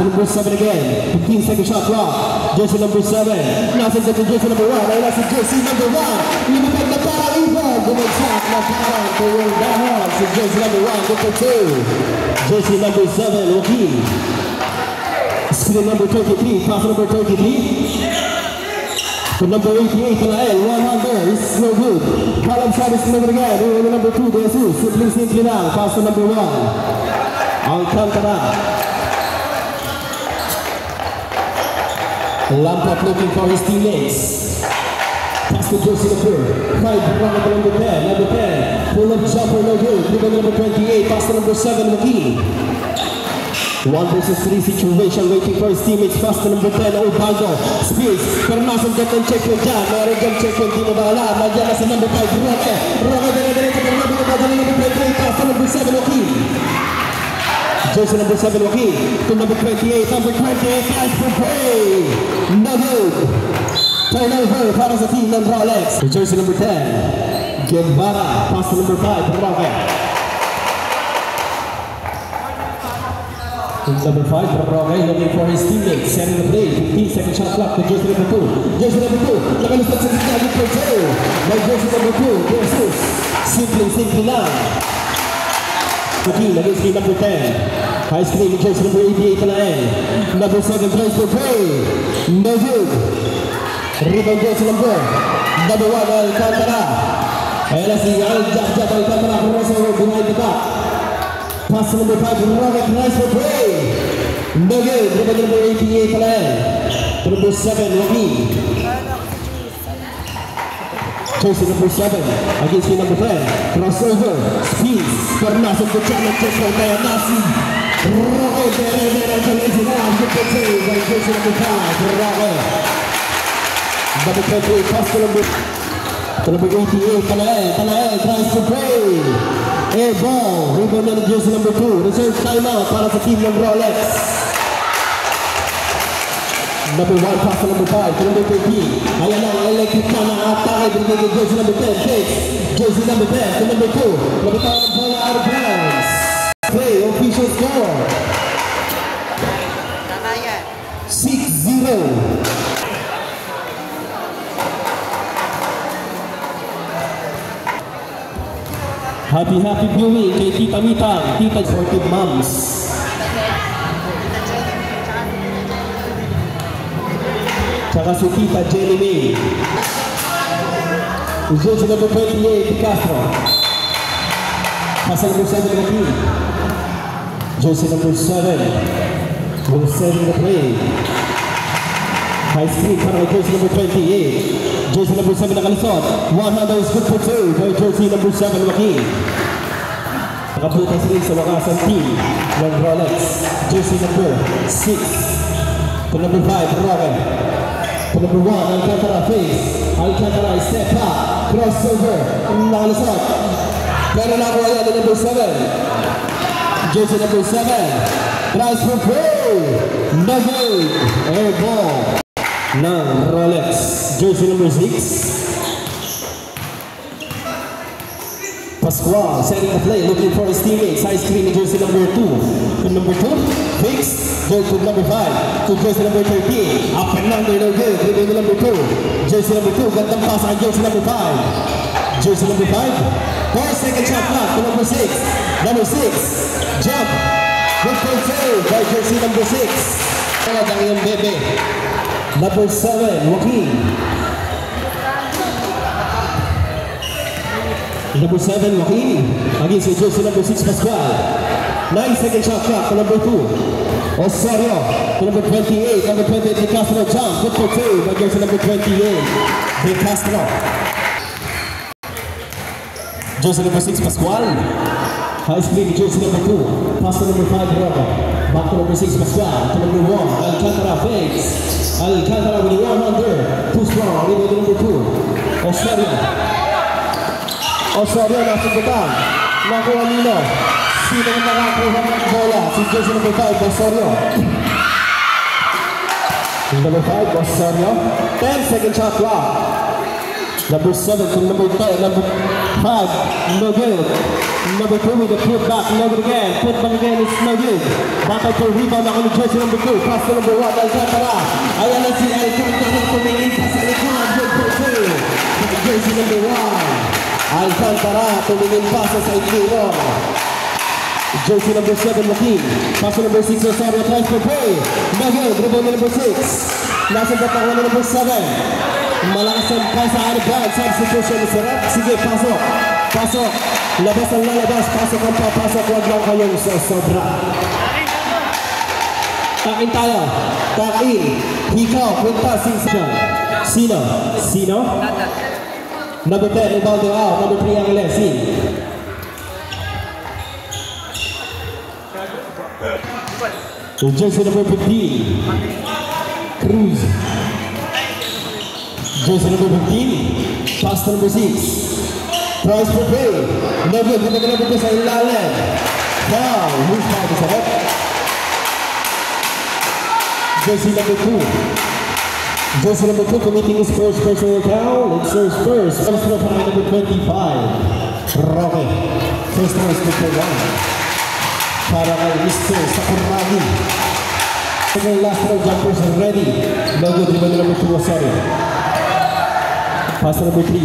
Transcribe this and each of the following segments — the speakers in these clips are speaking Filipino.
to number 7 again. 15-second shot clock. Jersey number 7. Nothing to jersey number 1. Ay nasa jersey number 1. Lumipad na para Ivan. Bumagsak na parang tuwing dahon. Si jersey number 1. Good for 2. Jersey number 7. Joaquin. Screen number 23. Pass number 23. To number 88, Palael, 100, this is no good. Column shot is delivered again, to number 2, De Jesus, simply now, pass to number 1. Alcantara. Lampard looking for his teammates. Pass to jersey number 5, number 10, pull up jumper, no good. Number 28, pass to number 7, Joaquin. 1 versus 3 situation, waiting for his teammates. Pass to number 10, Obaldo. Spears, pero nasang gandang check yun dyan. Meron dyan check yun, di mo ba alam. Nandiyan na sa number 5, Roque. Roque, dire-diretso, pero number 23, pass to number 7, Joaquin. Jersey number 7, Joaquin. To number 28, number 28, pass for play. No good. Turnover para sa team ng Rolex. Jersey number 10, Guevara. Pass to number 5, Roque. Number 5 from Roque, looking for his teammates, setting the play, 15-second shot clock to jersey number 2. Jersey number 2, nakalusot sa gitna ng Porto. By jersey number 2, De Jesus. Simple lang. Joaquin against number 10. High screen, jersey number 88, Palael. Number 7, plays for play. No good. Rebound jersey number 1, Alcantara. Ayan na si Al-Jack Alcantara, crossover behind the back. Pass to number 5, Roque, nice for play. No good. Rebound number 88, Palael. To number 7, Joaquin. Jersey number 7 against number 10. Crossover. Speeds. Pernasok to challenge check from kaya Nasi. Roque, Vera, challenge na. Good for play by jersey number 5, Roque. Number 28, pass to number 88, Palael, tries to play. Air ball, rebound na jersey number 2. Reserve timeout para sa team ng Rolex. Number 1, pass to number 5, to number 13. Ayan ang electric na atake, binigay jersey number 10. Takes jersey number 10 to number 2. Nabitawan ang bola out of bounds. Play, official score. 6-0. Happy viewing kay Tita Mita, Tita Sportive Moms. Tsaka si Tita Jenny May. Jersey number 28, Castro. Pass number 7, Joaquin. Jersey number 7. Will send the play. High screen para kay jersey number 28. Jersey number 7 nakalisot. 100 is good for 2 by jersey number 7, Joaquin. Nakabutas rin sa wakasan team ng Rolex. Jersey number 6 to number 5, Roque. To number 1, Alcantara face. Alcantara step back. Crossover. Nakalisot. Pero nakuha yan ng number 7. Jersey number 7. Tries for play. No good. Air ball ng Rolex. Jersey number 6. Pascual setting the play, looking for his teammates. High screen, jersey number 2. To number 2, Fix. Jersey number 5. To jersey number 13. Up and under, no good. Rebound number 2. Jersey number 2. Gandang pass on jersey number 5. Jersey number 5. 4-second shot clock to number 6. Number 6. Jump. Good for 2 by jersey number 6. Ang iyong bebe. Number 7, Joaquin. Number 7, Joaquin. Against jersey number 6, Pascual. 9-second shot clock to number 2. Osorio to number 28. Number 28, De Castro jump. Good for 2 by jersey number 28. De Castro. Jersey number 6, Pascual. High screen, jersey number 2. Pass to number 5, Roque. Back to number 6, Pascual. To number 1, Alcantara fakes. Alcantara with the 100. Too strong. Rebound number 2. Osorio nasa gutan. Nakuha nila. Sino ang nakakuha ng bola? Si jersey number 5, Osorio. Number 5, Osorio. 10-second shot clock. Number 7 to number 10, number 5, no good. Number 2 with the put back, no good again. Put back again, it's no good. Battle for rebound ako ni jersey number 2. Pass to number 1, Alcantara. Ayan na si Alcantara tumingin pa sa likod. Good for 2. Jersey number 1. Alcantara tumingin pa sa side zero. Jersey number 7, Joaquin. Pass to number 6, Rosario. Tries for 3. No good. Rebound number 6. Nasa batak na number 7. Malakas ang press sa Arban. Substitution sarap. Sige, pasok. Pasok. Labas ang lalabas. Pasok ang papasok. Huwag lang kayong sobra. Takin tayo. Takin. Hikaw. Punta. Sino? Sino? Number 10. Rebound out. Number 3 ang Lesin. Jersey number 15. Cruz. Jersey number 15. Pass to number 6. Tries for play. No good. Hindi na dito sa ilalim. Foul. Who's foul sa left? Jersey number 2. Jersey number 2 committing his first personal foul. It serves first. Comes to number 25. Roque. First first number 1. Para kay Mr. Sakuragi. Second last row jumpers are ready. No good. Rebound number 2. Sorry. Pass to number 3,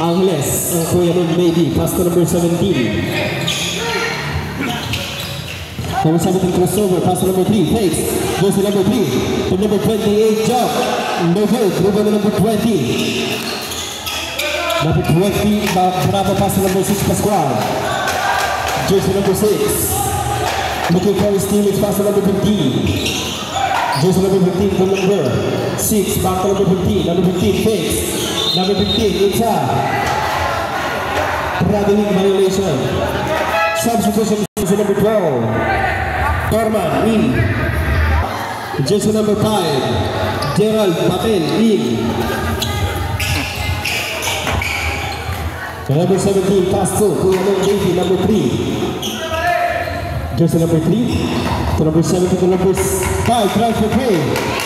Angles, ang kuya nun, maybe. Pass to number 17. Number 17 crossover, pass to number 3, fakes. Goes to number 3, to number 28, jump. No good, rebound to number 20. Number 20, bravo pass to number 6, Pascual. Jersey number 6. Looking for his teammates, pass to number 15. Jersey number 15 to number 6, back to number 15. Number 15, fakes. Number 15, inside. Traveling violation. Substitution is number 12. Torman, in. Jersey number 5. Gerald Patel, in. Number 17, pass to Kuya Davey, number 3. Jersey number 3. To number 7 to number 5. Try for 3.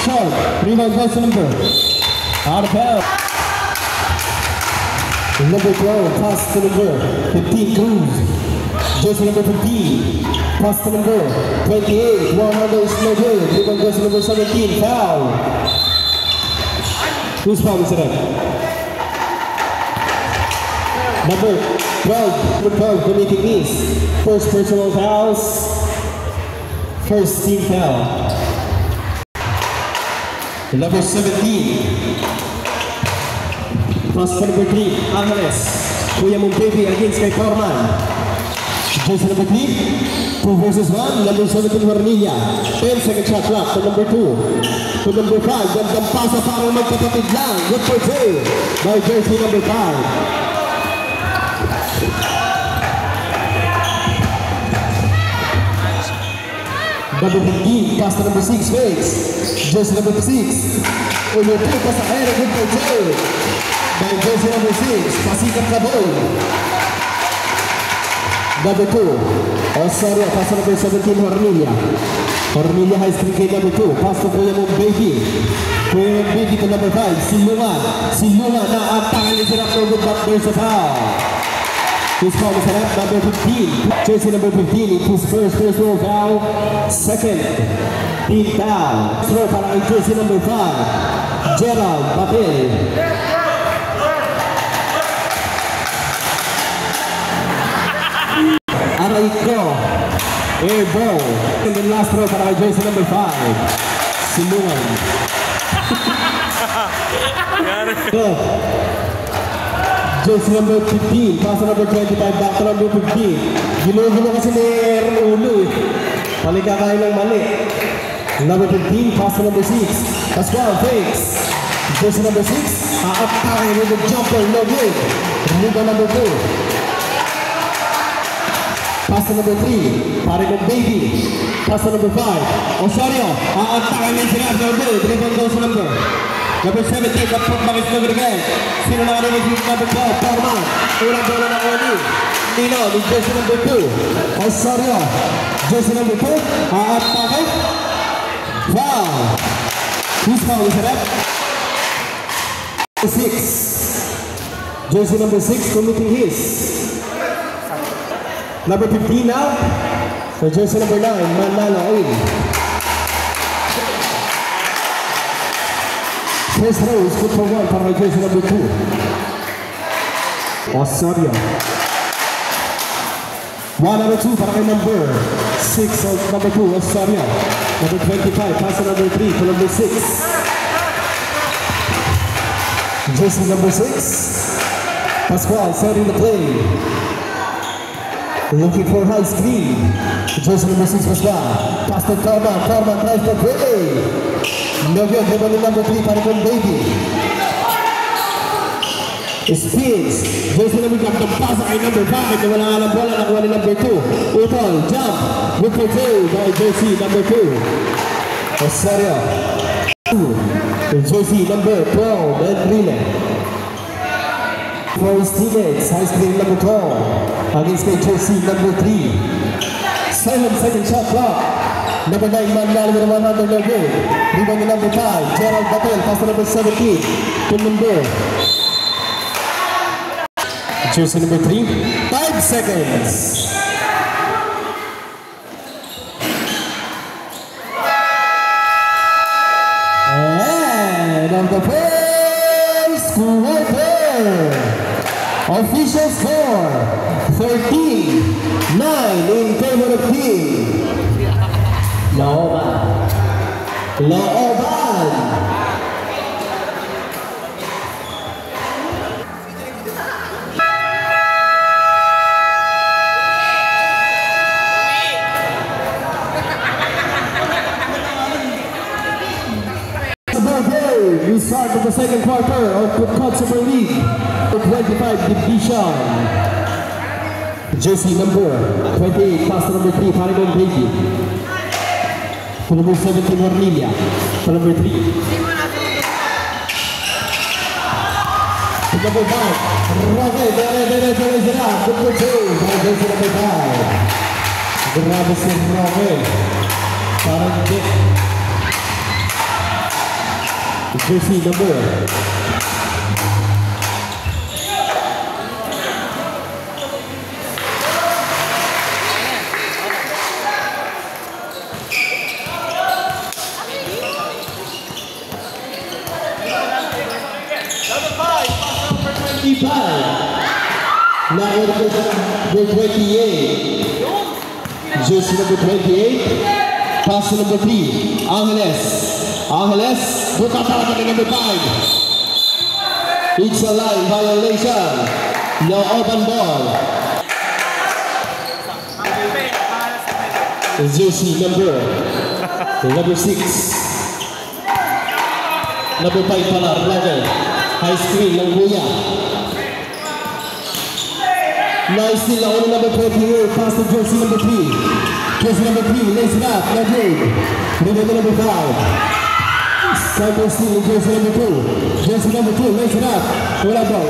Short. Rebound goes to number. Out of bounds. Number 12, pass to number 15, Cruz. Jersey number 15, pass to number 28, 100 is no good. Rebound goes to number 17, foul. Who's foul is that? Number 12 committing this. First personal fouls, first team foul. Number 17. Pass to number 3, Angeles. Kuya mong baby against kay Corman. Jersey number 3, 2 versus 1. Number 17, Hornilla. 10 second shot clock to number 2. To number 5, gandang pasa parang magkapatid lang. Good for 2 by jersey number 5. Number 15, pass to number 6, fakes. Jersey number 6. Umupo pa sa air, good for 2. By jersey number 6, Pasikat Kaboy. Number 2, Osorio, pass to number 17, Hornilla. Hornilla high screen kay number 2, pass to Kuya mong baby. Kuya mong baby to number 5, Silungan. Silungan na atakan niya sila for good back there sa foul. His foul is at number 15, jersey number 15, it is first row foul, second team foul. Throw para kay jersey number 5, Gerald Patel. Araiko, air ball. And then last throw para kay jersey number 5, Silungan. Jersey number 15, pass number 25, back to number 15. Ginugulo kasi ni Ulo eh. Paligakain ng mali. Number 15, pass number 6. Pascual, fakes. Jersey number 6, aatakin with the jumper, no good. Rebound number 2. Pass to number 3, pare kong baby. Pass to number 5, Osorio. Aatakin niya sila, no good. Rebound goes to number 17, kapag bakit na again. Sino na kanina si number 12, Torman. Ulang bola na Oni. Nino, ni jersey number 2. Osorio, jersey number 2. Aatakin. Foul. Who's foul is it? 6. Jersey number 6 committing his. Number 15 now. For jersey number 9, Manalo in. First row is good for 1 para jersey number 2. Osorio. 1 number 2 para kay number 6 of number 2, Osorio. Number 25, pass to number 3 for number 6. Jersey number 6. Pascual setting the play. Looking for high screen. Jersey number 6 Pascual. Pass to Karma. Karma tries to play. No good. Number 3 para kay Baby. Speeds. Jersey number 5. Pasa kay number 5. Nawala nga ng bola. Nakuha ni number 2. Utol. Jump. Good for 2 by jersey number 2. Osorio. Jersey number 12. Enrile. For his teammates. High screen number 12. Against the jersey number 3. 7-second shot clock. Number 9, Manalo with a 100 no good. Rebound to number 5. Gerald Batel. Pass to number 17. To number. Jersey number 3. 5 seconds. And on the first quarter. Official score 13-9 in favor of team Laoban. We start with the second quarter of the Cup Super League 25 division. Jersey number 28, pass to number 3, Paragon Brady. To number 17, Ornelia. To number 3. To number 5, Roque. Good for 2. Jersey number 5. Grabe si Roque. Parang hindi. Jersey number 25. Now number 28. Jersey number 28. Pass to number 3. Angeles. Look out para kay number 5. It's a line violation. No open ball. Jersey number 6. Number 5 pala, Roger. High screen ng Buya. Nice steal on number 28. Pass to jersey number 3. Jersey number 3. Lays it up. No good. Number 5. Cyber steal jersey number 2. Jersey number 2. Lays it up. Wala ball.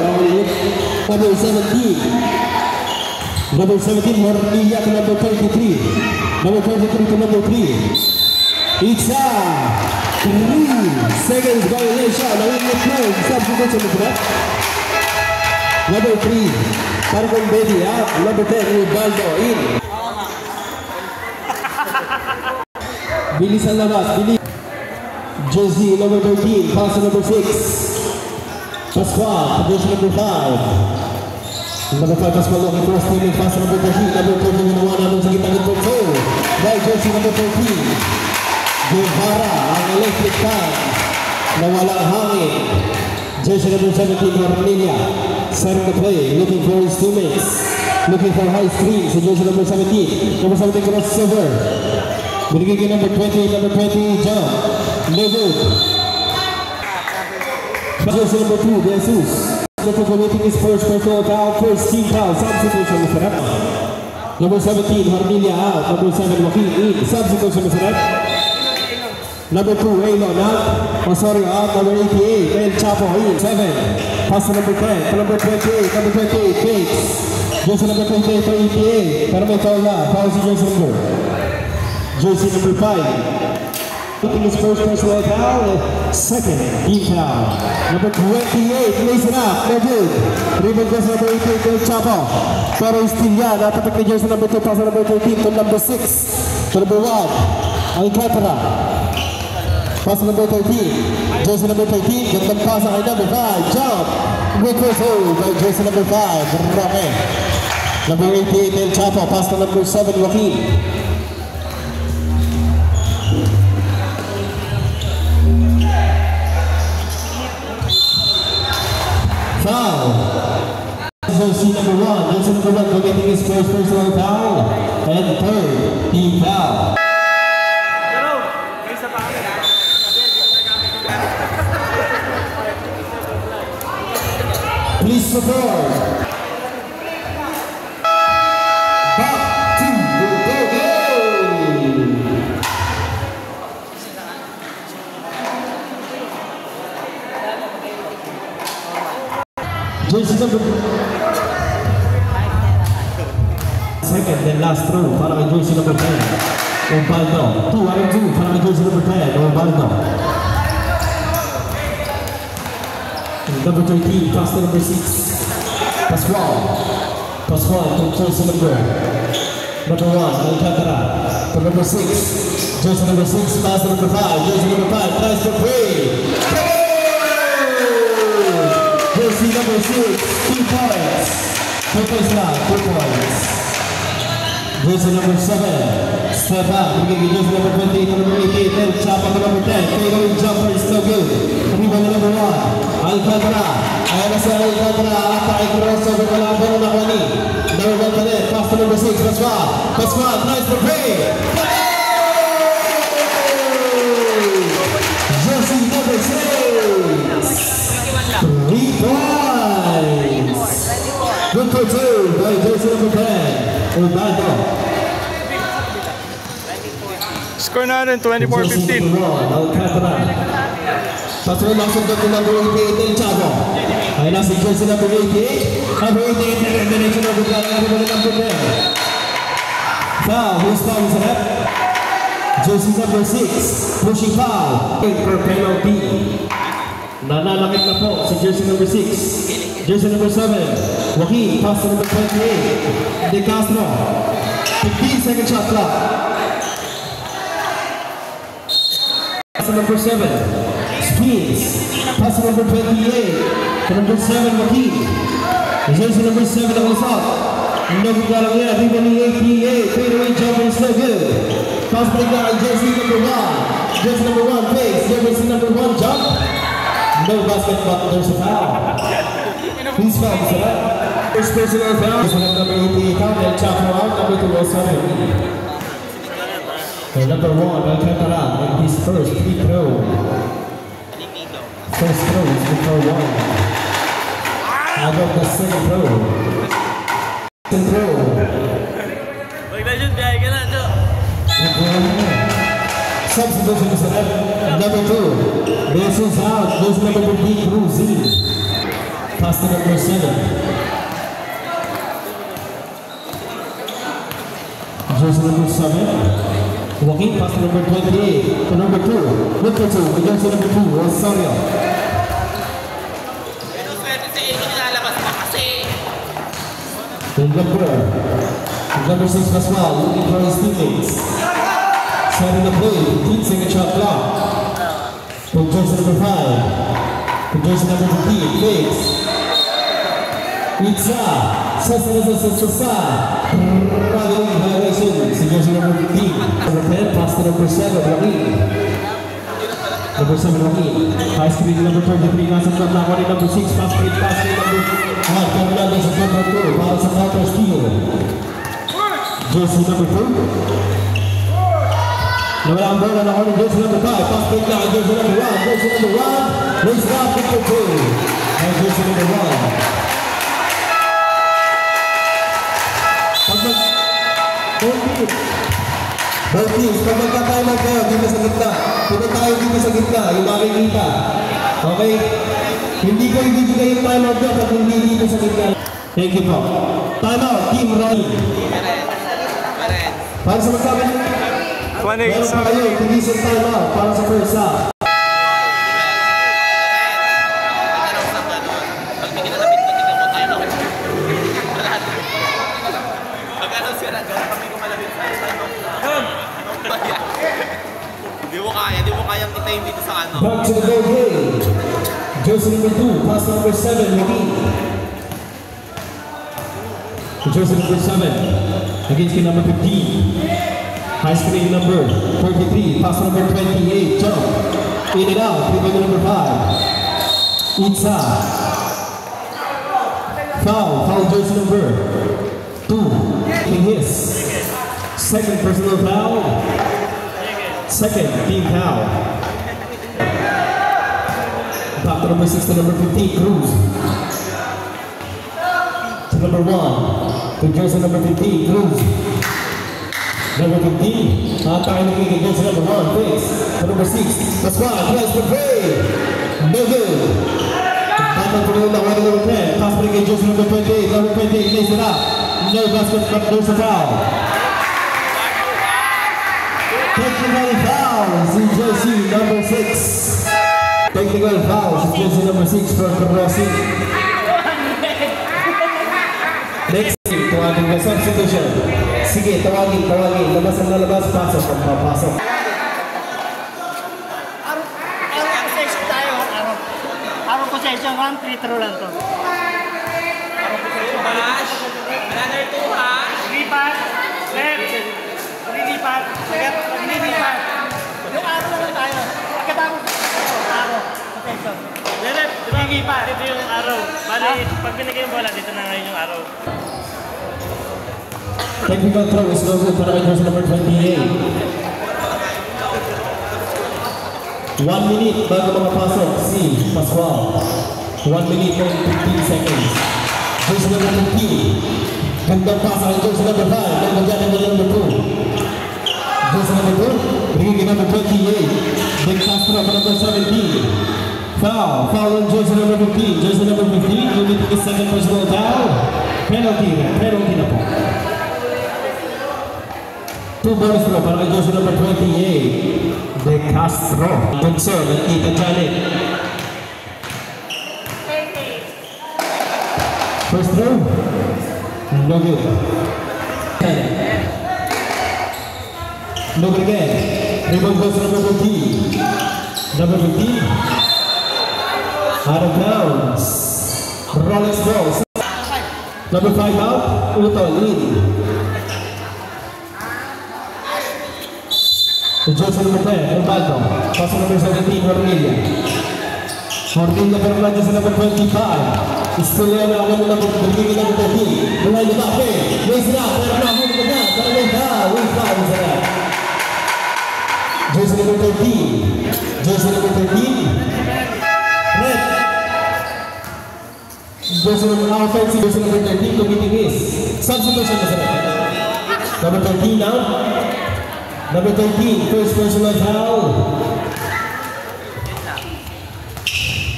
Number 17. Number 17. Morilla to number 23. Number 23 to number 3. It's a 3 seconds violation. Substitution of that. Number 3, Paragon Baby out. Number 10, Ubaldo in. Bilisan labas, bilis. Jersey number 13, pass to number 6. Pascual, jersey number 5. Number 5, Pascual looking for a steaming pass to number 13. Number 13, naman naman sa kitang number 2. By jersey number 13. Guevara, ang electric fan na walang hangin. Jersey number 17, Ornelia. Setting the play, looking for his teammates. Looking for high screens. Jersey number 17. Number 17 crossover. Binigay number 20, jump. No good. Jersey number 2, Jesus. Number 2 committing his first personal foul, first team foul. Substitution, Mr. Rep. Number 17, Ornelia out. Number 7, Joaquin in. Substitution, Mr. Rep. Number 2, Aylon out. Osorio out. Number 88, El Chapo in. 7. Pass to number 10. To number 28. Number 28, Bates. Jersey number 28 to 88. Pero may foul na. Foul si jersey number 5. Taking his first personal foul, second team foul. Number 28, lays it up, no good. Rebound goes number 18, Del Chapo. Pero still yan, natapik na jersey number 2, pass number 13 to number 6. To number 1, Alcantara. Pass number 13, jersey number 13, gandang pass kay number 5, jump. Wickers hold by jersey number 5, Roque. Number 88, Del Chapo, pass to number 7, Joaquin. Foul. Jersey number 1, jersey number 1 committing his first personal foul and third team foul. Please support. Back to the game. Jersey number second and last throw para kay jersey number 10, Ubaldo. 2 para kay jersey number 10, Ubaldo. Number 13, pass to number 6, Pascual. Pascual to jersey number 1, Alcantara. To number 6, jersey number 6, pass to number 5, jersey number 5, tries for 3. Jersey number 6, 2 points. 2 points now, 2 points. Jersey number 7, step back. Jersey number 28 to number 88, then chop on the number 10. Fadeaway jumper is no good. Rebound number 1, Alcantara. Ayan na si Alcantara. Atake crossover na lang. Pero nakuha ni number 1 pa rin. Pass to number 6, Pascual. Pascual, tries for 3. Jersey number 6. 3 points. Good for 2 by jersey number 10, Ubaldo. Score natin 24-15. Alcantara. Pasunod lang sundan ko number 88, Del Chapo. Ay nasa jersey number 88. Number 88, elimination of the block. Number 10. Foul, who's foul is that? Jersey number 6, pushing foul. For penalty. Nananakit na po si jersey number 6. Jersey number 7, Joaquin, pass to number 28, De Castro. 15-second shot clock. Pass to number 7, Spins. Pass to number 28, to number 7, Joaquin. Jersey number 7 na usap. Hindi ka lang yan, rebound ni 88, fadeaway jumper is no good. Pass break na kay jersey number 1. Jersey number 1 fakes, jersey number 1 jump. No basket, but there's a foul. Please foul, sir. First personal foul. Number 88 out, Del Chapo out. Number 2 was so number 1, Alcantara, and his first free throw. First throw is before 1. Out of the second throw. Second throw. Substitution is number 2. This is out. This is number 15, Ruzi. Pass to number 7. Jersey number 7. Joaquin, pass to number 28. To number 2. Number 2. Jersey number 2. Rosario. Number 6 Pascual, looking for his teammates. Setting the play, 15-second shot clock. To jersey number 5. To jersey number 15, fakes. Itza. Sasa. Running violation. Si jersey number 15. Number 10, pass to number 7, Joaquin. Number 7, Joaquin. High screen number 33, nasa front na ako number 6, pass to number 5. Fernando sa number 2, para sa counter steal. Jersey number 2. Nawala ang bola na ako ng jersey number 5. Pass break na ang jersey number 1. Jersey number 1. Raise it up, number 2. And jersey number 1. Both teams, pag magka-timer kayo, dito sa gitna. Punta tayo dito sa gitna, yung makikita. Okay? Hindi ko ibibigay yung timeout nyo pag hindi dito sa gitna. Thank you po. Timeout, Team Ronnie. Para sa magsabi Meron pa kayo, tigisan timeout para sa first half. Hindi mo kayang itayin dito sa ano. Back to the goal game. Jersey number 2, pass number 7, McGee. Jersey number 7, against kay number 15. High screen number 33, pass number 28, jump. In and out, rebound number 5. Inside. Foul jersey number 2. In his second personal foul. Second team foul. Back to number 6 to number 15, Cruz. To number 1, to jersey number 15, Cruz. Number 15, tayo nagiging jersey number 1, Fix. To number 6, that's why, tries for play. No good. Back to number 10, pass for jersey number 28, number 28, lays it up. No basket, but there's a foul. Technical fouls in jersey number 6. Technical fouls in jersey number 6 for Rossi. Next team, tawagin ka substitution. Sige, tawagin. Labas ang lalabas, pasok ang papasok. Araw possession tayo. Araw possession, 1 free throw lang to. Araw possession. Bash! Another 2 ha? Lipat. Left. Lilipat. Lilipat. Yung araw lang tayo. Pagkatapos araw possession. Lelep, di ba? Lipat. Dito yung araw. Bali, pag binigay yung bola, dito na ngayon yung araw. Technical throw is no good para kay jersey number 28. 1 minute bago makapasok si Pascual. 1 minute and 15 seconds. Jersey number 15. Gandang pasa kay jersey number 5. Gandang dyan ang number 2. Jersey number 2. Bigay number 28. Big Castro for number 17. Foul on jersey number 15. Jersey number 15. You need to get second personal foul. Penalty na po. 2 balls throw para kay jersey number 28. De Castro. Bunso, nakita Janet. First throw. No good. No good again. Rebound goes to number 15. Number 15. Out of bounds. Rolex balls. Number 5 out. Utol in. Jersey number 10, Ronaldo. Pass number 17, Hormilia. Hormilia Fernandez sa number 25. Istilena ang number 13. Mulai na back raise it up. Pero na huli na. Talagang foul. We foul sa net. Jersey number 13. Jersey number 13. Red. Jersey number offensive. Jersey number 13. Committing miss. Substitution na sa net. Number 13 now. Number 13, first personal foul.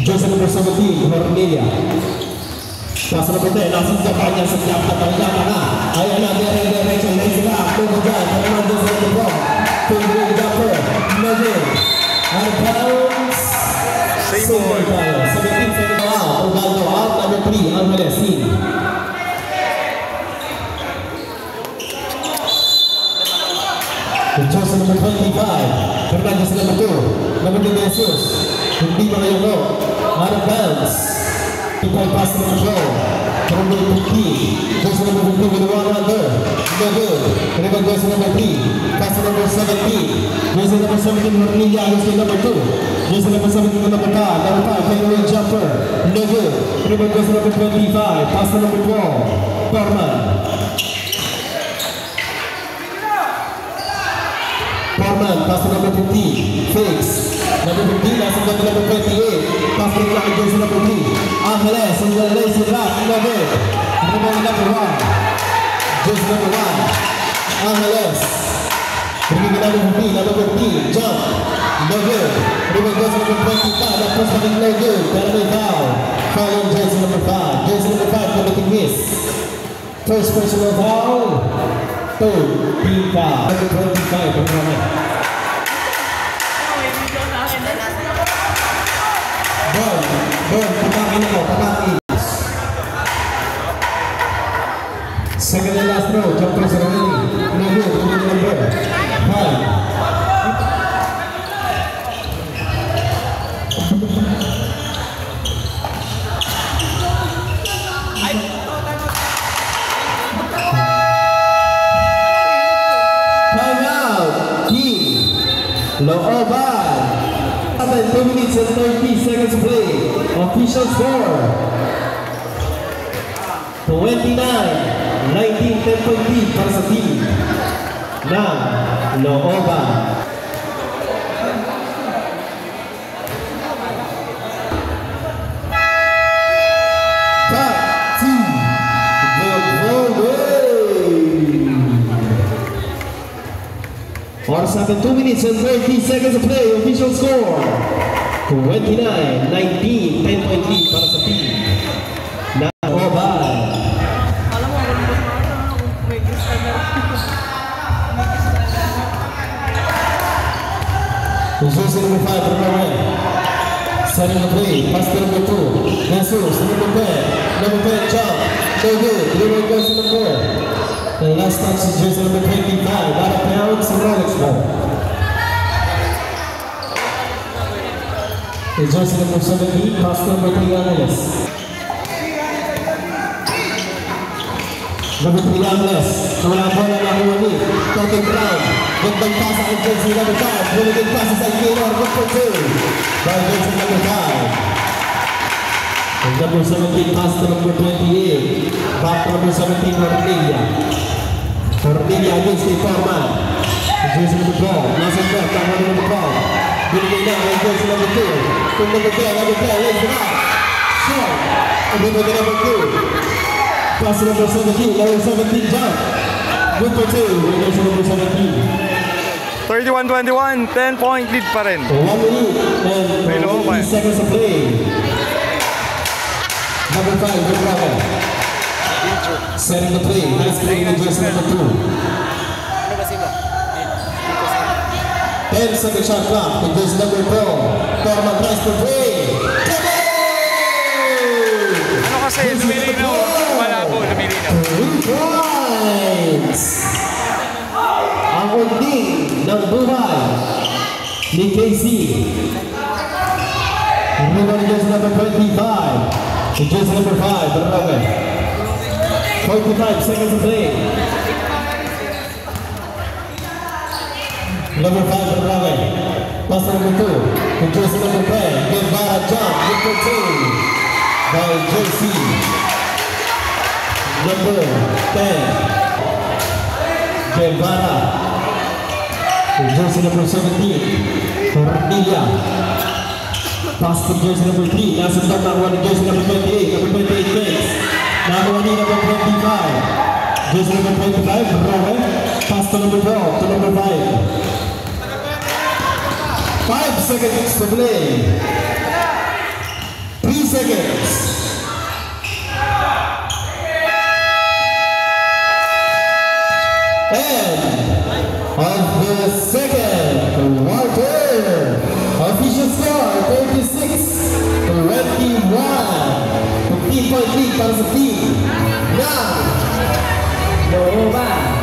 Jersey number 17, Hormilia. Pass number 10, nasa sa kanya sa Japta. Ayan na, direction, lazy back, over dyan, Fernandez on the ball. Fingering jumper, no good. Out of bounds. Same board. 17 seconds out, Ronaldo out, number 3, Alvarez in. Jersey number 25, Fernandez number 2, number 2 Jesus, hindi pa kayo go, out of bounds, people pass number 12, number 15, Jersey number 15 with 1 under, no good, rebound goes to number 3, pass number 17, Jersey number 17, Hormilia, Jersey number 2, Jersey number 17 with number 5, fadeaway jumper, no good, rebound goes to number 25, pass number 12, Borman. Borman, pass to number 15, Fix. Number 15, nasa number 28, pass to jersey number 3. Angeles, and the lazy back, no good. Rebound number 1, jersey number 1, Angeles. Bringing number 15, number 15, jump, no good. Rebound goes to number 25, that first one no good. Penalty foul. Foul on jersey number 5. Jersey number 5 committing miss. First personal foul. Third, team foul. Number 25, Bernabe. Burn, patakin ako, patakin. Second and last throw, jumper ceremony. No good, number 5. Looban. 2 minutes and 30 seconds play. Official score 29-19, 10 point lead para sa team ng Looban. Back to the Broadway. For 2 minutes and 30 seconds of play, official score 29-19, 10 point lead para sa team na Looban. Jersey number 5, Bernabe. Setting the play, pass to number 2. Jesus, number 10, jump, so good, Leroy goes to number 4. The last touch is jersey number 25, out of bounds, and Rolex ball. The jersey number 17, pass number 3, Angeles. Number 3, Angeles. Wala bola na Huwani. Talking ground. Gandang pasa ang jersey number 5. Huligang pasa sa Ikinor. Good for 2. By jersey number 5. And number 17, pass to number 28. Back to number 17, Cordelia. Cordelia against the format. Jersey number 12. Nasa left, tama na number 12. Binigay na ang jersey number 2. Kung number 10, lays it out. Short. And number 2. Pass to number 17, number 17 jump. Good for 2, jersey number 17. 31-21, 10 point lead pa rin. 1 minute and 20 seconds of play. Number 5, Bernabe. Setting the play. Nice play with jersey number 2. 10-second shot clock with jersey number 4. Torma tries to play. Ano kasi, lumilinaw. Malabo, lumilinaw. 3 points. Ang unding ng buhay ni KC. Remember jersey number 25. Jersey number 5, Bernabe. 45 seconds of play. Number 5, Bernabe. Pass number 2. Jersey number 10. Guevara jump. Number 2. By jersey number 10. Guevara. Jersey number 17. Cordelia. Pass to jersey number 3. Nasa start na ng jersey number 28. Number 28 takes. Nakakuha ni number 25. Jersey number 25. Bernabe. Pass to number 12. To number 5. 5 seconds to play. 3 seconds. And of the second quarter, official score 36-21. 15 point lead para sa team ng Looban.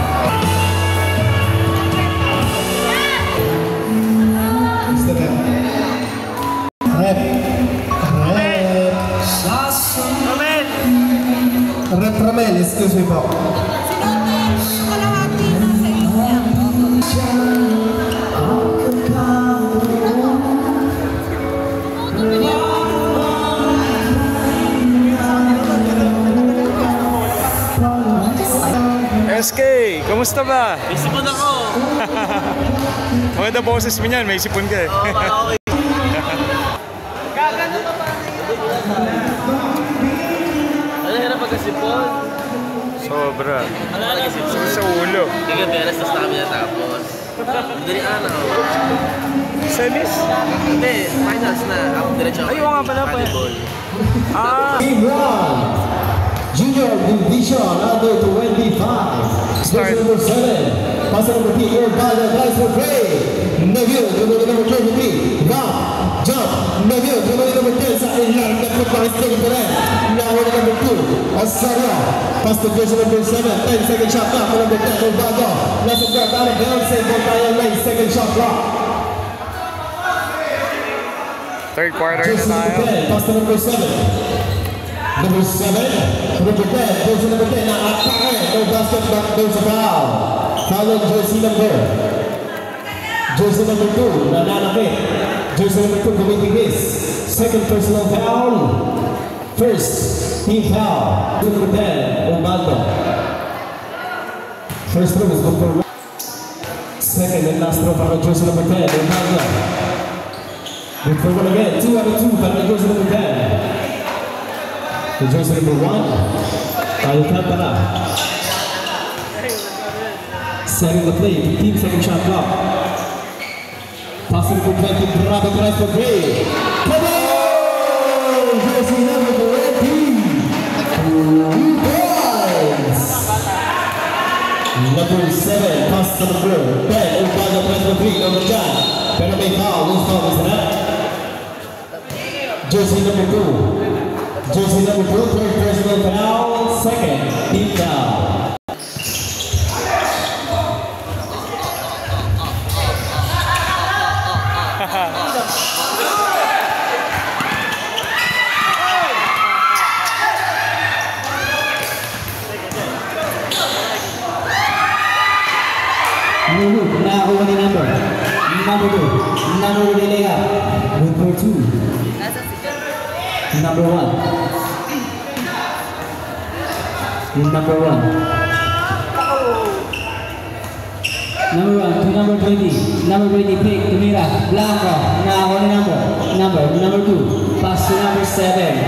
Rep Ramel, excuse me po. SK, kamusta ba? May sipon ako. Maganda boses mo niyan, may sipon ka eh. Okay. Gagano pa ba? Ano hirap pagkasipon? Sobra. Ano nagkasipon? Sa ulo. Hindi ka beres, tapos na kami natapos. Dari ano? Semis? Hindi, finals na. Ako diretso ako. Ay, oo nga pala pa. Volleyball. Ah! Team 1, Junior Division under 25. start. Number 7, pass number 3, Orbaga, guys for Gray. Neville, number 23, Rock, jump, Neville, number 10, sa ilang na po pa stay pa rin. Now number 2, Osario, pass to jersey number 7, 10-second shot clock, number 10, Orbaga, nasa guard, out of bounds, save ball tayo, 9-second shot clock. Third quarter na Jersey tayo. number 10, pass to number 7. Number 7, number 10, jersey number 10, na-atake, no basket, but there's a foul. Foul on jersey number 2, nananakit. Jersey number 2, committing this. Second personal foul. First, team foul. Jersey number 10, Ubaldo. First throw is good for 1. Second and last throw para jersey number 10, Ubaldo. Good for 1 again, 2 out of 2 para jersey number 10. The jersey number 1, Alcantara. Setting the play, 15-second shot clock. Passing for 20, Bravo drive for Gray. Come on! Jersey number 20. 2 points. Number 7, pass to number 10, Ubaldo drive for 3, number 10. Pero may foul, who's foul is that? Jersey number 2. Jersey number 2, third personal foul, second team foul. Nakakuha ni number 2, number layup, number 2. Number 1. Number 1 to number 20. Number 20 pick, tumira, Blanco. Nakakuha ni number 2. Pass to number 7.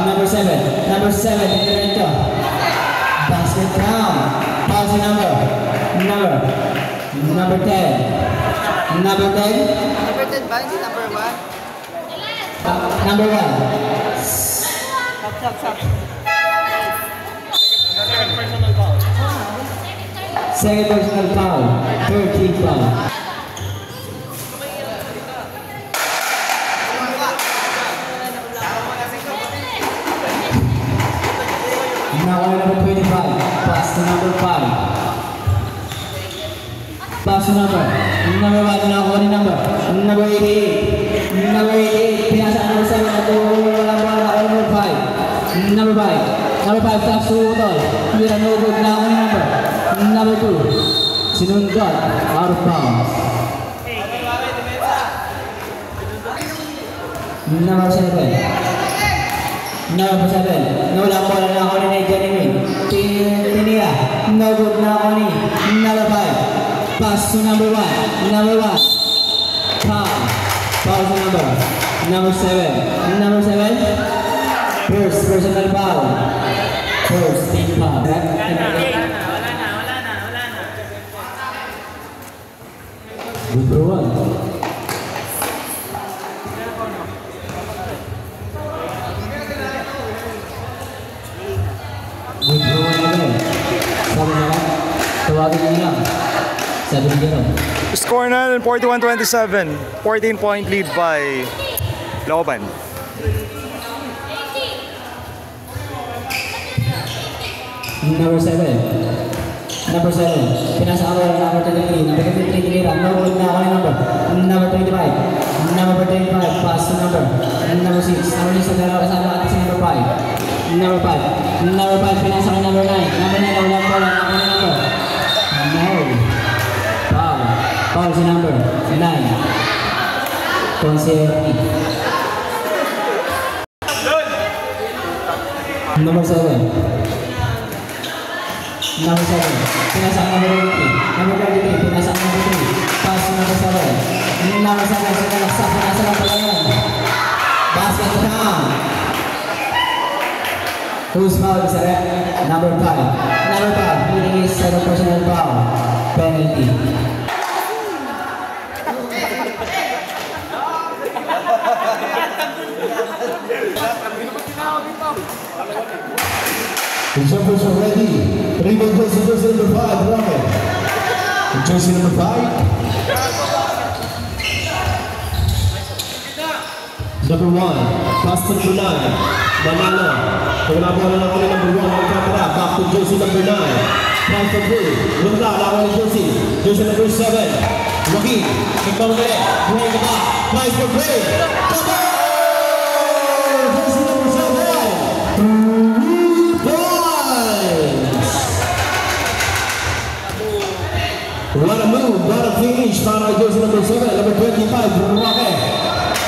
Number 7, Indirecto. Basket down. Pass to number 10. Number 10. Number 10 ba? Hindi number 1? Number 1. Stop. Second personal foul. Third team foul. Now number 25. Pass to number 5. Pass to number 1. Nakakuha ni number 88. Number 88. Pinasa number 7 at number 5. Number 5. Pass to Utol. Tira no good. Nakakuha ni number 2. Sinundot. Out of bounds. Number 7. Number 7. No lang bola na ako ni Jeremy. Tinira. No good na ako ni number 5. Pass to number 1. Foul. Foul to number 7. Number 7. First personal foul. First team foul. Wala na. Good for 1. Good for 1 again. Sabi na lang. Tawagin niyo lang. Sabi niyo lang. Score na 41-27. 14-point lead by Laoban. Number 7. Pinasa ako ng number 23. Number 23 tinira. No good na ako ni number 25. Number 25. Pass to number 6. Number 6 na dalawa kasama natin si number 5. Number 5. Pinasa ko number 9. Number 9 wala ko lang ako ni number. No. Foul si number 9. Conserti. Number 7. Pinasa ang number 23. Number 23. Pinasa ang number 3. Pass to number 7. Number 7. Sinalaksak. Pinasa lang pala yan. Basket down. Who's foul is that? Number 5. Hitting is second personal foul. Penalty. The jumpers are ready. Rebound jersey number 5, Rocket. Jersey number 5. Number 1, pass to number 9, Manalo. Wala bola na kami number 1, Alcantara. Back to jersey number 9. Pass to 3, wala lawan ng jersey number 7. Joaquin, ikaw na rin. Buhay ka ba? Nice for play. Jersey number 7. 3 points. What a move, what a finish para jersey number 7, number 25, Roque.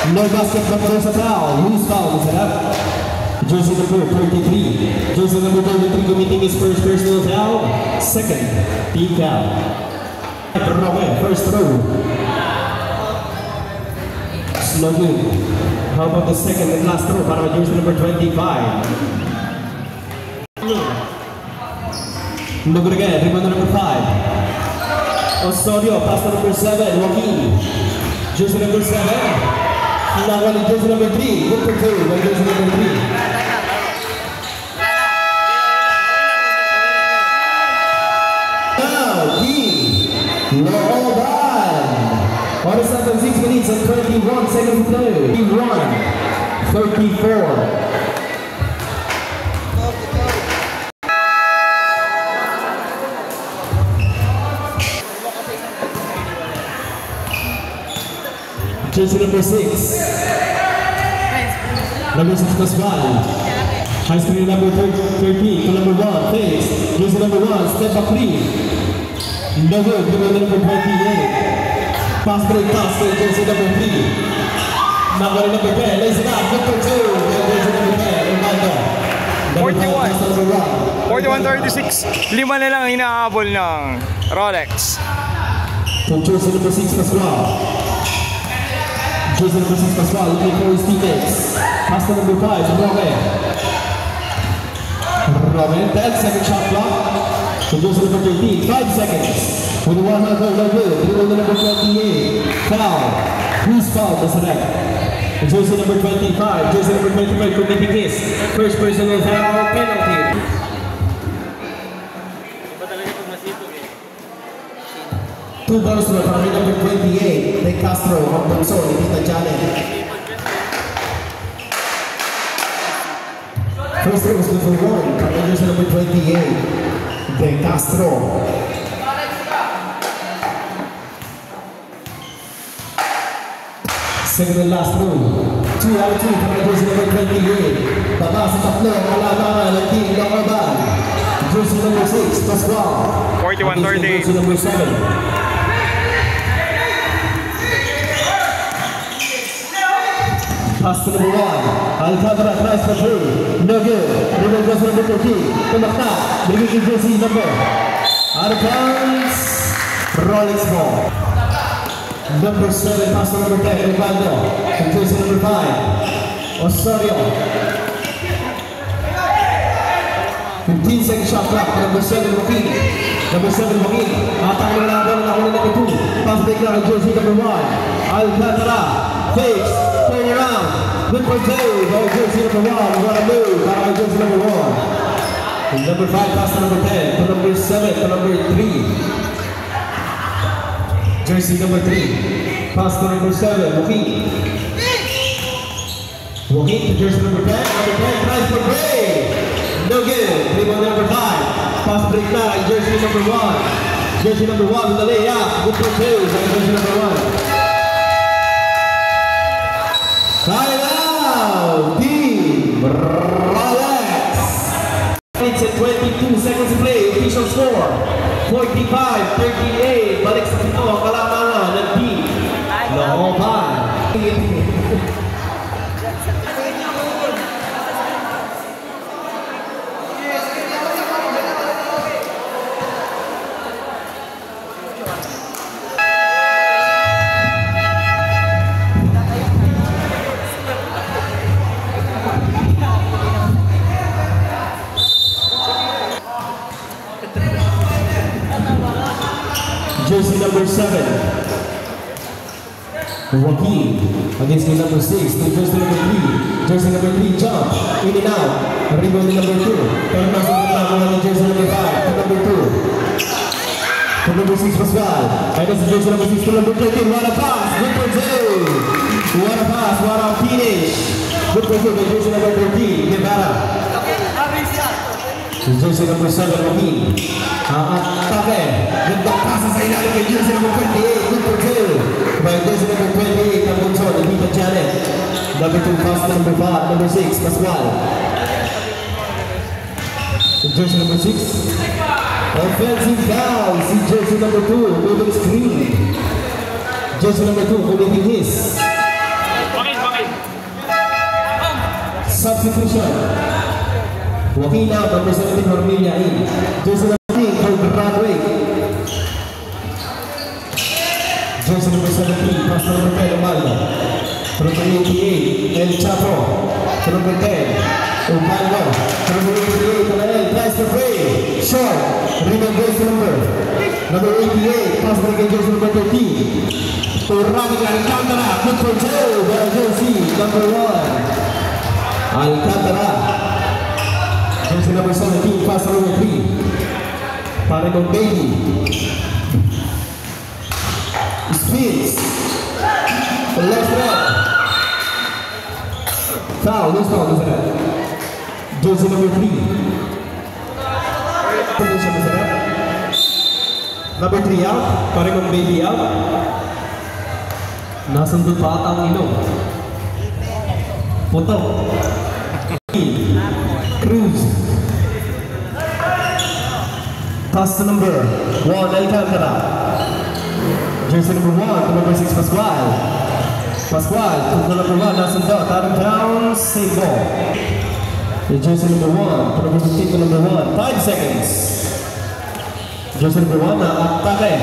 No basketball for sa foul. Who's foul? Is it up? Jersey number 33. Jersey number 33 committing his first personal foul. Second, team foul. First throw. Slow good. How about the second and last throw para jersey number 25? Look at again. Rebound number 5. Osorio, pass to number 7. Joaquin. Jersey number 7. Now on jersey number 3, good for 2 by jersey number 3. Now, team, no all done. On the 6 minutes and 21 seconds to play. Team 1, 34. Jersey number 6. Number 6 Pascual. High screen number 13 to number 1. Face. Jersey number 1. Step back 3. No good. Number 28. Pass break. Jersey number 3. Number 10. Lays it up. Number 2. Jersey number 10. Ronaldo. 41-36. Lima na lang ang hinahabol ng Rolex. From jersey number 6 Pascual. Jersey number 6 Pascual looking for his teammates. Pass to number 5, Roque. 10 second shot clock. To jersey number 13, 5 seconds. With one hand hold, no good. Dribble number 28. Foul. Who's foul? That's right. Jersey number 25. Jersey number 25 committing his first personal foul penalty. Two balls na para number 28, De Castro, ang bunso, Tita Janet. First throw was good for 1, para number 28, De Castro. Second and last throw, 2 out of 2, para number 28. Baba sa tatlo, alamangan ng team Locaban. Jersey number 6, Pascual. 41-38. Jersey number 7. Pass to number 1. Alcantara tries for 3. No good. Rebound goes to number 13. Tumakta. Bigay jersey number. Out of bounds. Rolex ball. Number 7. Pass to number 10. Ronaldo. And jersey number 5. Osorio. 15 second shot clock. Number 7. Joaquin. Number 7. Joaquin. Atang na lang bola na number 2. Pass break na jersey number 1. Alcantara. Fakes. Turn around. Good for 2. By jersey number 1. What a move. By jersey number 1. And number 5 pass to number 10. To number 7. To number 3. Jersey number 3. Pass to number 7. Joaquin. Joaquin to jersey number 10. Number 10 tries for break. No good. Rebound number 5. Pass break na. Jersey number 1. Jersey number 1 with the layup. Good for 2. By jersey number 1. Time out, Team Rolex. It's at 22 seconds to play. Official score, 45-38. Balik sa pito ang kalamangan ng Team Locaban. Jersey number 7. Joaquin against the number 6. To jersey number 3. Jersey number 3 jump. In and out. Rebound number 2. Pero nasa ng jersey number 5. number 2. To number 6, Pascual. And that's the jersey number 6 to number 13. What a pass! Good for two! What a pass! What a finish! Good for two. The jersey number 13, Guevara. The jersey number 7, Joaquin. Atake. Good pass sa ilalim kay jersey number 28. Good for two. By jersey number 28, Tambunson. Nandito Janet. Number 2, pass to number 5. Number 6, Pascual. The jersey number 6. Offensive foul. See jersey number 2. Moving screen. Jersey number 2. Moving his. Substitution. Joaquin out. Number 17. Hormilia in. Jersey number 3. For Broadway. Jersey number 17. Pass to number 10. Umaldo. Number 88. El Chapo. Number 10. Ubaldo. Number 88. Talael. Tries to play. Short. Rebound goes to number 88. Pass to jersey number 13. To Rami Alcantara. Good for two. Jersey number 1. Alcantara. Jersey number 17. Pass to number 3. Parimon Baby. Spins. Left leg. Foul. Who's foul? Is that? Jersey number 3. Position is that? Number 3 out. Parimon Baby out. Nasundot pa ata ang ilong. Putok. Cruz. Pass to number 1, Alcantara. Jersey number 1 to number 6, Pascual. Pascual to number 1, nasundot. Out of bounds, save ball. Jersey number 1 to number 15 to number 1. 5 seconds. Jersey number 1 na atake.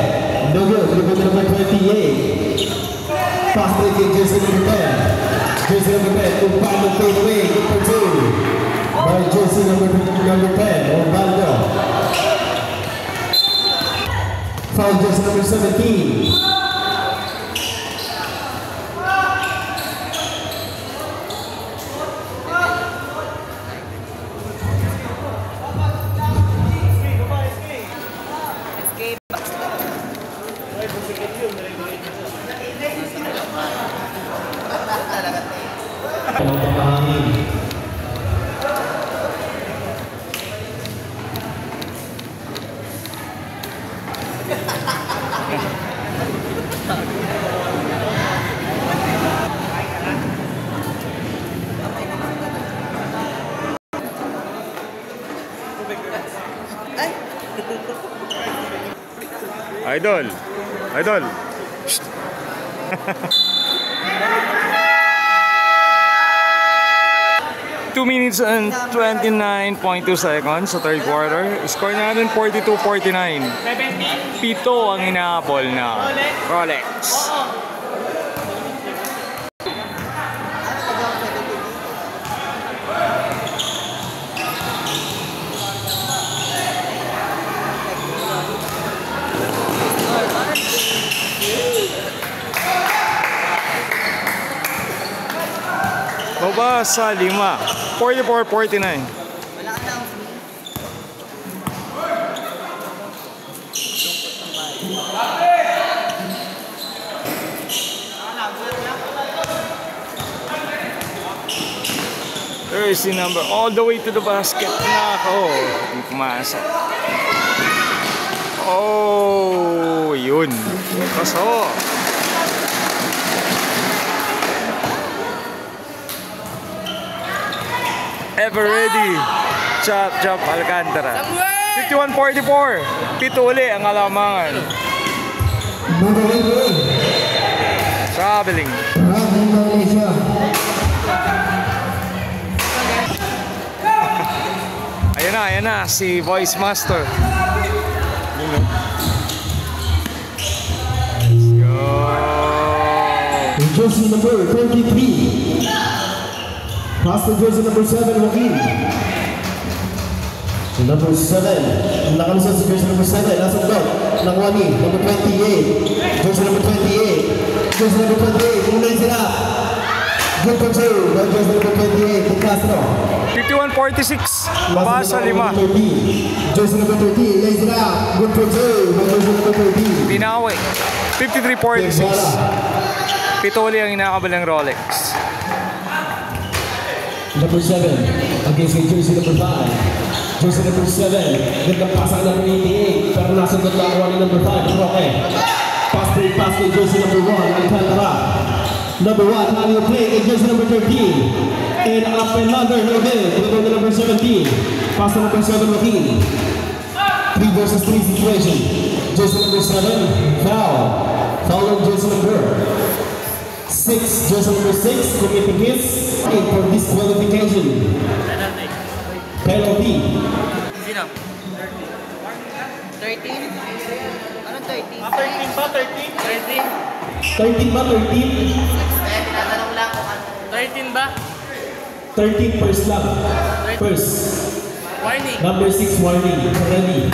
No good. Number 28. Pass break in jersey number 10. Jersey number 10. Ubaldo fade away. Good for two. By jersey number 10. Ubaldo. Foul jersey number 17. Idol. Idol. 2 minutes and 29.2 seconds sa third quarter. Score natin 42-49. Pito ang inaabol na Rolex. Baba sa 5. 44-49. Jersey number all the way to the basket. Nako, hindi pumasok. Oh, yun. Pasok. Ever ready. Chop, chop, Alcantara. 51-44. Pito uli ang alamangan. Traveling. Ayan na, si Voice Master. Let's go. Jersey number 23. Pass to jersey number 7, Joaquin. Number 7. Nakalusot si jersey number 7. Nasa block. Nangwani. Number 28. Jersey number 28. Jersey number 28. Muna sila. Good for two. By jersey number 28, De Castro. 51-46. Baba sa 5. Jersey number 13, lays it out. Good for two. By jersey number 13. Binawi. 53-46. Pitoli ang inakabal ng Rolex. Number 7, against jersey number 5. Jersey number 7, gandang pasa ng number 88. Pero nasa ganda ni number 5, Roque. Pass play, jersey number 1, Alcantara. Number 1, how do you play? Jersey number 13. And up another, no good. To the number 17. Pass to number 7, Joaquin. 3 versus 3 situation. Jersey number 7, foul. Foul on jersey number 6. Jersey number 6, commit the kiss. For disqualification. Penalty. Sino? 13? Anong 13? 13 ba? 13? 13 ba? 13? Tinatanong lang kung ano. 13 ba? 13 first lang. First. Warning. Number 6 warning. Ready.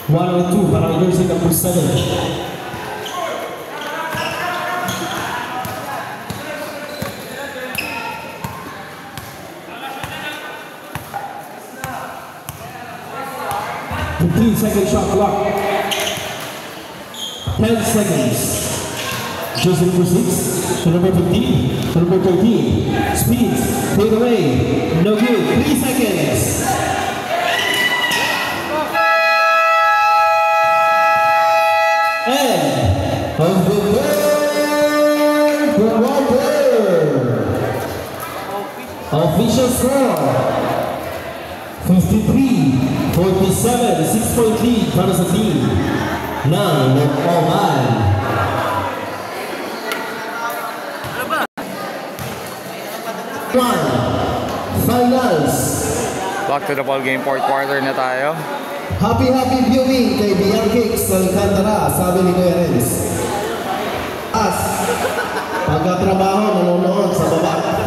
102 para jersey number 7. Second shot clock. 10 seconds. Jersey number 6 to number 15 to number 13. Speeds. Fade away. No good. 3 seconds. End of the third quarter. Official score. 53-47, 6-point lead para sa team ng Oman. Finals. Back to the ball game, 4th quarter na tayo. Happy viewing kay BR Kicks Alcantara, sabi ni Kuya Renz. As, pagkatrabaho, nanonood sa baba.